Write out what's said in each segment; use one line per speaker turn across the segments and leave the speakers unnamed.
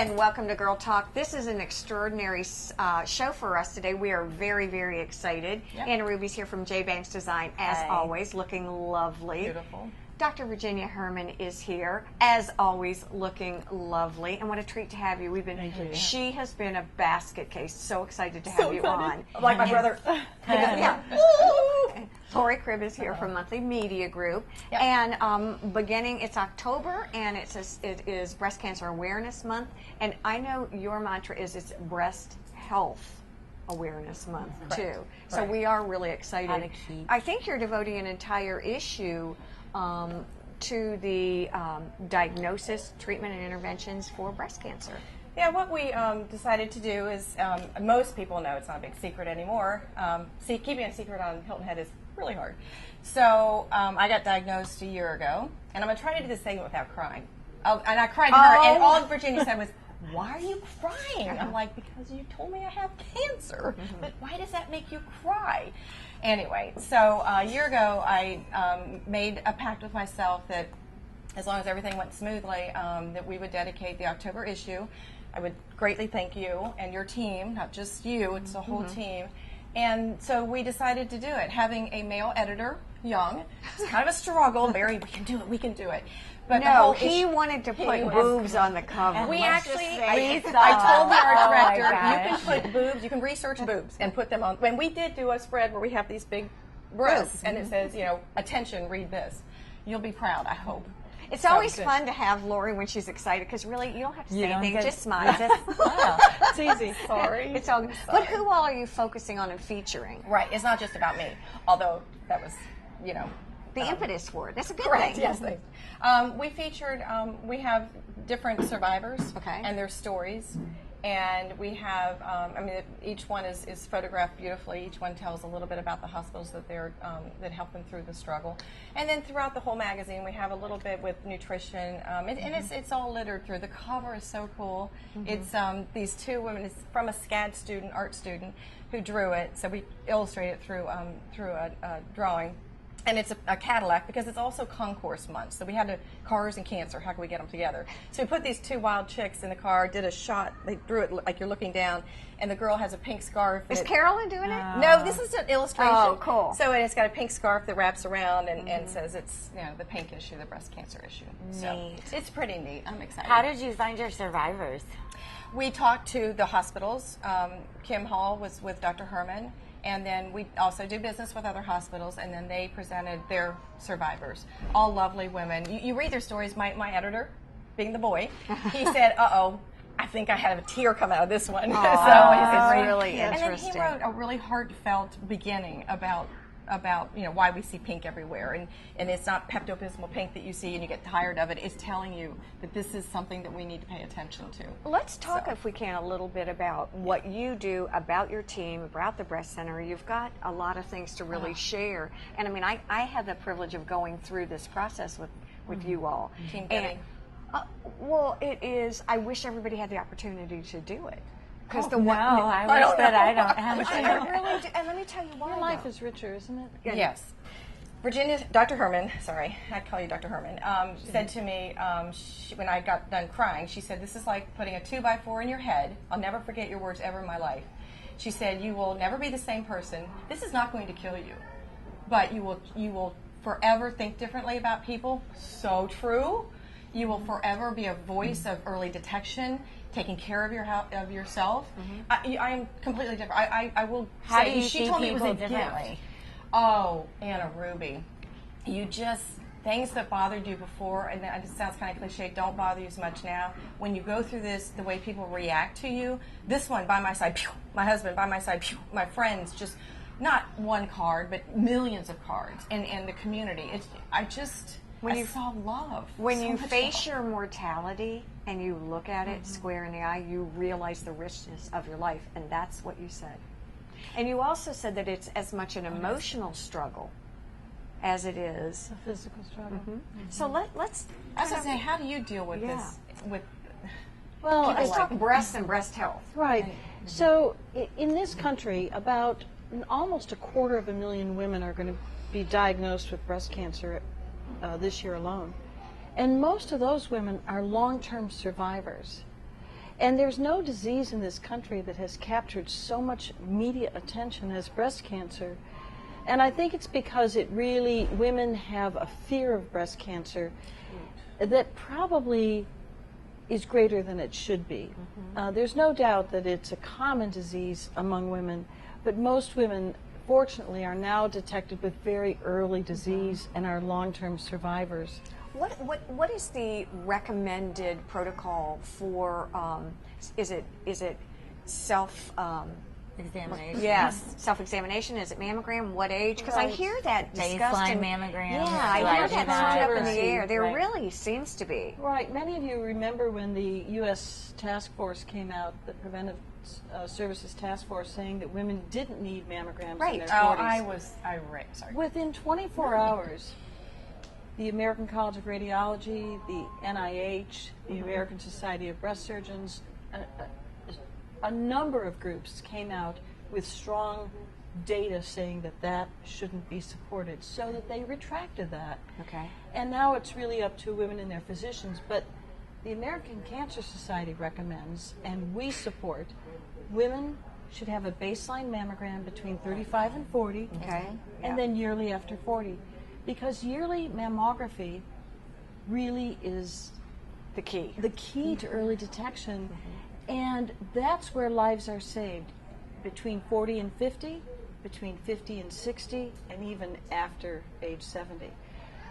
and welcome to Girl Talk. This is an extraordinary show for us today. We are very, very excited.
Yep.
Anna Ruby's here from J Banks Design, as always, looking lovely.
Beautiful.
Dr. Virginia Herrmann is here, as always, looking lovely. And what a treat to have you. She has been a basket case. So excited to have you on.
Like my brother.
Yeah. Lori Cribb is here from Monthly Media Group.
Yep.
And beginning, it's October, and it is Breast Cancer Awareness Month. And I know your mantra is it's Breast Health Awareness Month, too. So we are really excited. I think you're devoting an entire issue to the diagnosis, treatment, and interventions for breast cancer.
Yeah, what we decided to do is, most people know it's not a big secret anymore. Keeping a secret on Hilton Head is really hard. So I got diagnosed a year ago, and I'm going to try to do this segment without crying. And I cried to her, and all Virginia said was, "Why are you crying?" I'm like, "Because you told me I have cancer, but why does that make you cry?" Anyway, so a year ago, I made a pact with myself that as long as everything went smoothly, that we would dedicate the October issue. I would greatly thank you and your team, not just you, it's the whole team. And so we decided to do it. Having a male editor, young, it's kind of a struggle. Barry, we can do it. But
no, he wanted to put boobs on the cover.
We actually, I told the art director, you can put boobs, you can research boobs and put them on. When we did do a spread where we have these big breasts, and it says, you know, attention, read this. You'll be proud, I hope.
It's always fun to have Lori when she's excited, because really you don't have to say anything, just smile.
It's easy. Sorry.
It's all good. But who all are you focusing on and featuring?
Right. It's not just about me, although that was, you know,
the impetus for it. That's a good
correct,
thing.
Yes, thanks. We featured, we have different survivors and their stories. And we have, I mean, each one is photographed beautifully. Each one tells a little bit about the hospitals that they're that help them through the struggle. And then throughout the whole magazine, we have a little bit with nutrition, and it's all littered through. The cover is so cool. It's these two women. It's from a SCAD student, art student, who drew it. So we illustrate it through a drawing. And it's a Cadillac because it's also concourse month. So we had cars and cancer. How can we get them together? So we put these two wild chicks in the car, did a shot. They drew it like you're looking down, and the girl has a pink scarf.
Is Carolyn doing it?
No, this is an illustration.
Oh, cool.
So it's got a pink scarf that wraps around and says it's, you know, the pink issue, the breast cancer issue. So it's pretty neat. I'm excited.
How did you find your survivors?
We talked to the hospitals. Kim Hall was with Dr. Herrmann. And then we also do business with other hospitals, and then they presented their survivors. All lovely women. You read their stories. My editor, being the boy, he said, "Uh-oh, I think I had a tear come out of this one."
Oh,
so
it's really interesting.
And then he wrote a really heartfelt beginning about you know why we see pink everywhere, and it's not Pepto-Bismol pink that you see and you get tired of it. It's telling you that this is something that we need to pay attention to.
Let's talk, if we can, a little bit about what you do, about your team, about the breast center. You've got a lot of things to really share, and I mean, I had the privilege of going through this process with you all.
Team giving.
Well, it is. I wish everybody had the opportunity to do it.
I wish that I don't have it.
I really do. And let me tell you why.
Your life is richer, isn't it?
Yes. Dr. Herrmann, sorry, I call you Dr. Herrmann, said to me when I got done crying, she said, "This is like putting a 2x4 in your head. I'll never forget your words ever in my life." She said, "You will never be the same person. This is not going to kill you, but you will forever think differently about people." So true. You will forever be a voice of early detection, taking care of yourself. I am completely different. I will
How
say,
do you
she
see
told me it was a
people differently?
gift. Oh, Anna Ruby, you just, things that bothered you before, and it sounds kind of cliche, don't bother you as much now. When you go through this, the way people react to you, this one by my side, pew, my husband by my side, pew, my friends, just not one card, but millions of cards, and the community. I saw love.
When
so
you
much
face
love.
your mortality and you look at it square in the eye, you realize the richness of your life, and that's what you said. And you also said that it's as much an emotional struggle as it is
A physical struggle.
So let's.
I was going to say, how do you deal with this?
Well,
Let's talk breast and breast health.
right. So in this country, about almost 250,000 women are going to be diagnosed with breast cancer this year alone. And most of those women are long-term survivors. And there's no disease in this country that has captured so much media attention as breast cancer. And I think it's because women have a fear of breast cancer that probably is greater than it should be. There's no doubt that it's a common disease among women, but most women, fortunately, are now detected with very early disease and are long-term survivors.
What is the recommended protocol for? Is it self?
Examination.
Yes, self-examination. Is it mammogram? What age? Because I hear that discussed.
Baseline
in,
mammogram.
Yeah, I hear that thrown up in the air. There
Right.
really seems to be.
Right. Many of you remember when the U.S. task force came out, the Preventive Services Task Force, saying that women didn't need mammograms in their 40s.
I was irate. Sorry.
Within 24 hours, the American College of Radiology, the NIH, the American Society of Breast Surgeons, a number of groups came out with strong data saying that that shouldn't be supported, so that they retracted that.
Okay.
And now it's really up to women and their physicians. But the American Cancer Society recommends, and we support, women should have a baseline mammogram between 35 and 40,
Okay.
and then yearly after 40. Because yearly mammography really is
The key.
the key to early detection, and that's where lives are saved, between 40 and 50, between 50 and 60, and even after age 70.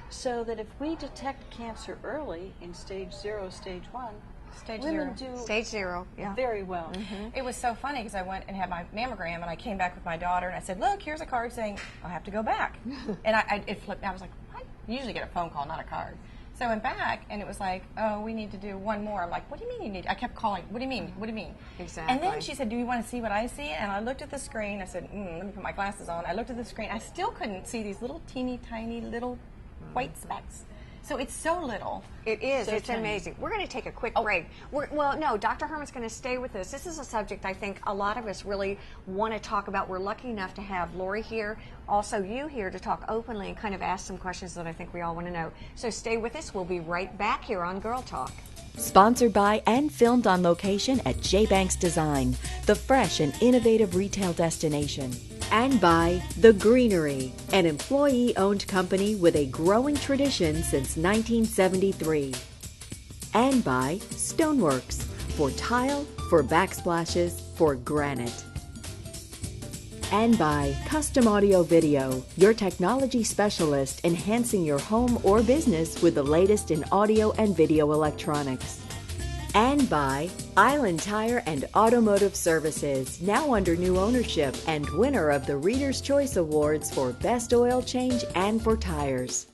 So that if we detect cancer early in stage 0, stage 1,
Stage
women
0.
do
Stage 0. Yeah.
very well.
It was so funny because I went and had my mammogram, and I came back with my daughter, and I said, "Look, here's a card saying I'll have to go back." And it flipped. I was like, "What?" You usually get a phone call, not a card. So I went back, and it was like, "Oh, we need to do one more." I'm like, "What do you mean you need?" I kept calling. "What do you mean? What do you mean?"
Exactly.
And then she said, "Do you want to see what I see?" And I looked at the screen. I said, "Let me put my glasses on." I looked at the screen. I still couldn't see these little teeny tiny little white specks. So it's so little.
It is.
So
It's
tiny.
amazing. We're going to take a quick break. No, Dr. Herrmann's going to stay with us. This is a subject I think a lot of us really want to talk about. We're lucky enough to have Lori here, also you here, to talk openly and kind of ask some questions that I think we all want to know. So stay with us. We'll be right back here on Girl Talk.
Sponsored by and filmed on location at J. Banks Design, the fresh and innovative retail destination. And by The Greenery, an employee-owned company with a growing tradition since 1973. And by Stoneworks, for tile, for backsplashes, for granite. And by Custom Audio Video, your technology specialist enhancing your home or business with the latest in audio and video electronics. And by Island Tire and Automotive Services, now under new ownership and winner of the Reader's Choice Awards for Best Oil Change and for Tires.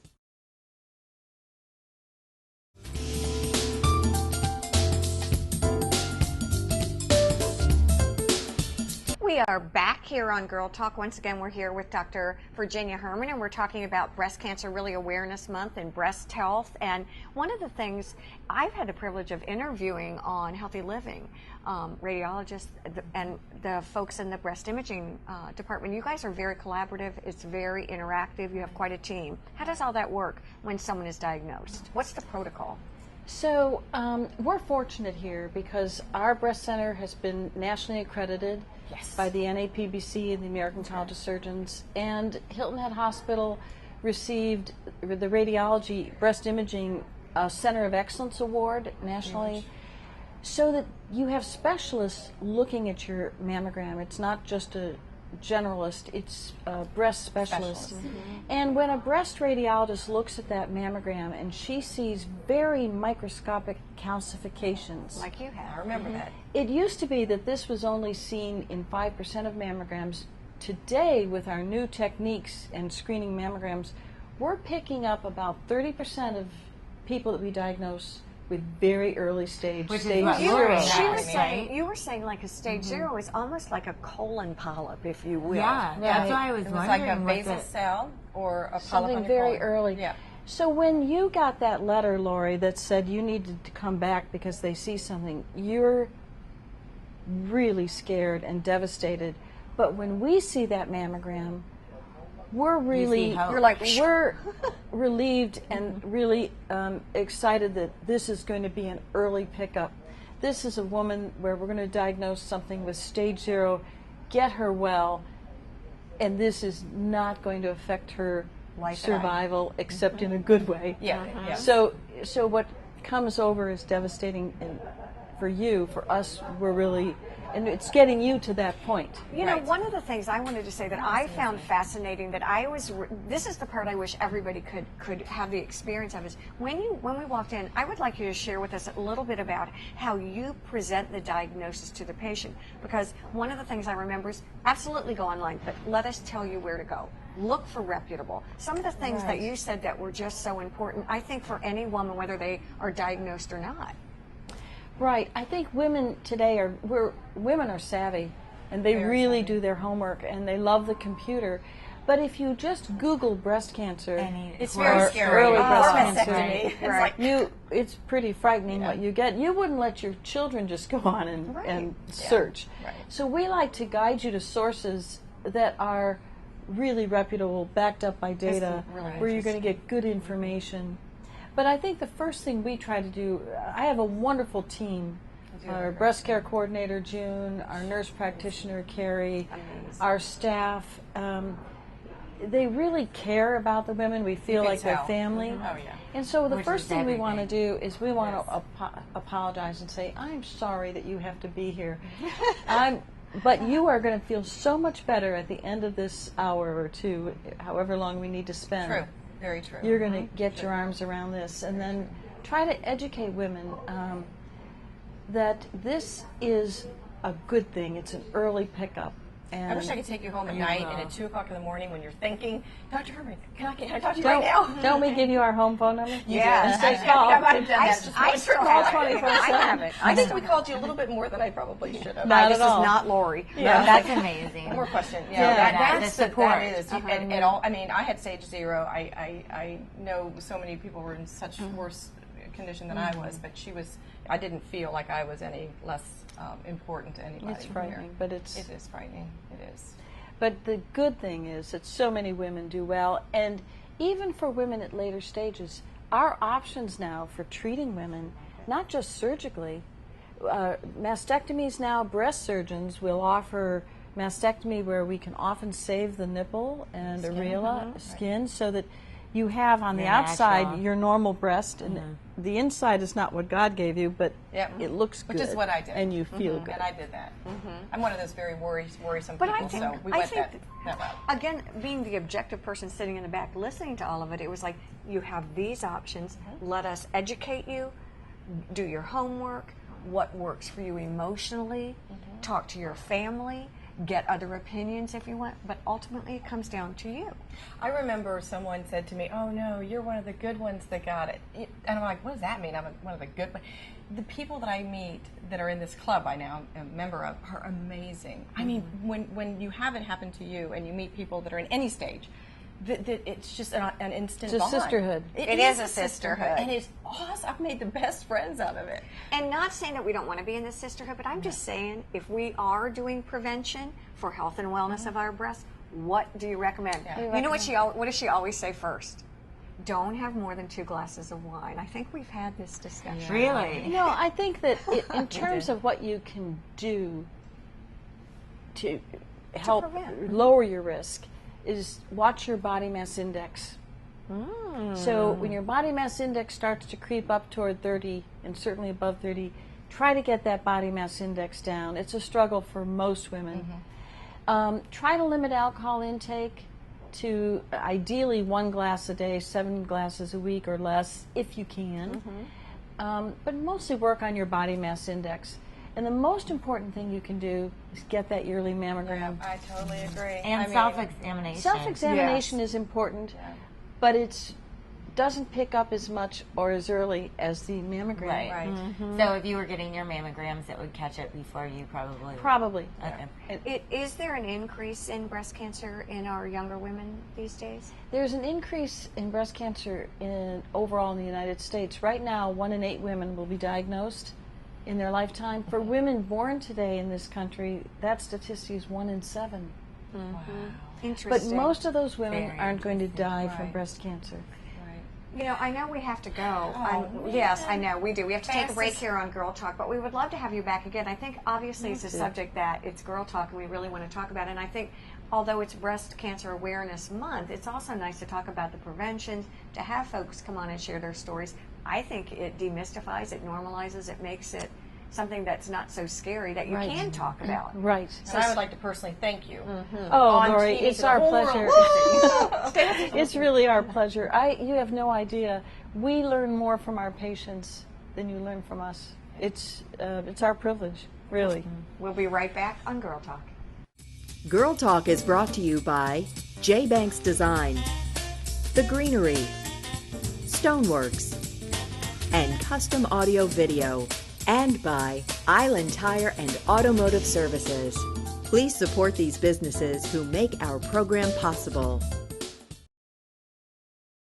We are back here on Girl Talk. Once again, we're here with Dr. Virginia Herrmann, and we're talking about Breast Cancer Really Awareness Month and breast health. And one of the things I've had the privilege of interviewing on Healthy Living, radiologists and the folks in the breast imaging department, you guys are very collaborative. It's very interactive. You have quite a team. How does all that work when someone is diagnosed? What's the protocol?
So we're fortunate here because our breast center has been nationally accredited by the NAPBC and the American College of Surgeons, and Hilton Head Hospital received the Radiology Breast Imaging Center of Excellence Award nationally, so that you have specialists looking at your mammogram. It's not just a generalist, it's a breast specialist. And when a breast radiologist looks at that mammogram and she sees very microscopic calcifications,
Like you have.
I remember that.
it used to be that this was only seen in 5% of mammograms. Today, with our new techniques and screening mammograms, we're picking up about 30% of people that we diagnose with very early stage,
Which is
stage
what
0.
Lori
She
had,
was saying,
right?
you were saying like a stage 0 is almost like a colon polyp, if you will.
Yeah, that's why I was
It was like a
wondering what
basal
the...
cell or a polyp
Something
on your
very
colon.
early.
Yeah.
So when you got that letter, Lori, that said you needed to come back because they see something, you're really scared and devastated. But when we see that mammogram, we're really,
hope.
You're like,
we're relieved and really excited that this is going to be an early pickup. This is a woman where we're going to diagnose something with stage 0, get her well, and this is not going to affect her survival except in a good way.
Yeah.
So what comes over is devastating, and for you, for us, we're really, and it's getting you to that point.
You know, one of the things I wanted to say that I found fascinating, that I was, this is the part I wish everybody could have the experience of, is when we walked in, I would like you to share with us a little bit about how you present the diagnosis to the patient, because one of the things I remember is absolutely go online, but let us tell you where to go. Look for reputable. Some of the things that you said that were just so important, I think, for any woman, whether they are diagnosed or not.
Right. I think women today women are savvy, and they really do their homework, and they love the computer. But if you just Google breast cancer,
it's very scary.
Early breast cancer,
Right.
it's pretty frightening what you get. You wouldn't let your children just go on and search.
Right.
So we like to guide you to sources that are really reputable, backed up by data, where you're going to get good information. But I think the first thing we try to do, I have a wonderful team. Our breast care coordinator, June, our nurse practitioner, Carrie, our staff. They really care about the women. We feel like they're family.
Oh, yeah.
And so the first thing we want to do is we want to apologize and say, I'm sorry that you have to be here. But you are going to feel so much better at the end of this hour or two, however long we need to spend.
True. Very true.
You're going to get your arms around this, and then try to educate women that this is a good thing. It's an early pickup. And
I wish I could take you home at night and at 2 o'clock in the morning when you're thinking, Dr. Herrmann, can I talk to you right now?
Don't we give you our home phone number?
Yeah.
I might have done that.
I still have it.
24/7.
I have it.
I think we called you a little bit more than I probably should have.
Not
This
at all.
is not Lori.
Yeah.
That's amazing.
One more question.
The support.
That is. And all, I mean, I had stage 0. I know so many people were in such worse condition than I was, but I didn't feel like I was any less important to anybody.
It's frightening, but
It is frightening. It is.
But the good thing is that so many women do well, and even for women at later stages, our options now for treating women, not just surgically, mastectomies now, breast surgeons will offer mastectomy where we can often save the nipple and areola, skin, so that you have on the outside
natural.
your normal breast, and the inside is not what God gave you, but it looks good.
Which is what I did.
And you feel good.
And I did that. I'm one of those very worrisome
But
people,
I think,
so we
I
went
think
that route.
again, being the objective person sitting in the back listening to all of it, it was like, you have these options. Let us educate you, do your homework, what works for you emotionally, talk to your family, get other opinions if you want, but ultimately it comes down to you.
I remember someone said to me, "Oh no, you're one of the good ones that got it." And I'm like, "What does that mean? I'm one of the good ones." The people that I meet that are in this club I now am a member of are amazing. I mean, when you have it happen to you and you meet people that are in any stage, it's just an instant
It's a
bond.
sisterhood.
It is a sisterhood.
And it's awesome. I've made the best friends out of it.
And not saying that we don't want to be in this sisterhood, but I'm just saying, if we are doing prevention for health and wellness of our breasts, what do you recommend?
Yeah.
You know what does she always say first? Don't have more than 2 glasses of wine. I think we've had this discussion.
Really?
No, I think that in terms of what you can do to help
prevent.
lower your risk, is watch your body mass index. So when your body mass index starts to creep up toward 30, and certainly above 30, try to get that body mass index down. It's a struggle for most women. Try to limit alcohol intake to ideally 1 glass a day, 7 glasses a week or less, if you can. But mostly work on your body mass index. And the most important thing you can do is get that yearly mammogram.
I totally agree.
And self-examination.
Self-examination is important, but it doesn't pick up as much or as early as the mammogram.
Right. So if you were getting your mammograms, it would catch it before you probably would.
Probably.
Okay.
Is there an increase in breast cancer in our younger women these days?
There's an increase in breast cancer overall in the United States. Right now, 1 in 8 women will be diagnosed in their lifetime. For women born today in this country, that statistic is 1 in 7.
Wow.
But
Interesting.
most of those women
Very
aren't going to die from breast cancer.
You know, I know we have to go.
Oh,
yes, I know we do. We have to take a
Fastest-
break here on Girl Talk, but we would love to have you back again. I think obviously it's a subject that it's Girl Talk and we really want to talk about. And I think although it's Breast Cancer Awareness Month, it's also nice to talk about the prevention, to have folks come on and share their stories. I think it demystifies, it normalizes, it makes it something that's not so scary that you
Right.
can talk about.
Right.
And I would like to personally thank you.
Oh,
On
Lori,
TV
it's
to the
our
whole
pleasure.
world.
It's really our pleasure. You have no idea. We learn more from our patients than you learn from us. It's our privilege, really.
We'll be right back on Girl Talk.
Girl Talk is brought to you by J. Banks Design, The Greenery, Stoneworks, and Custom Audio Video, and by Island Tire and Automotive Services. Please support these businesses who make our program possible.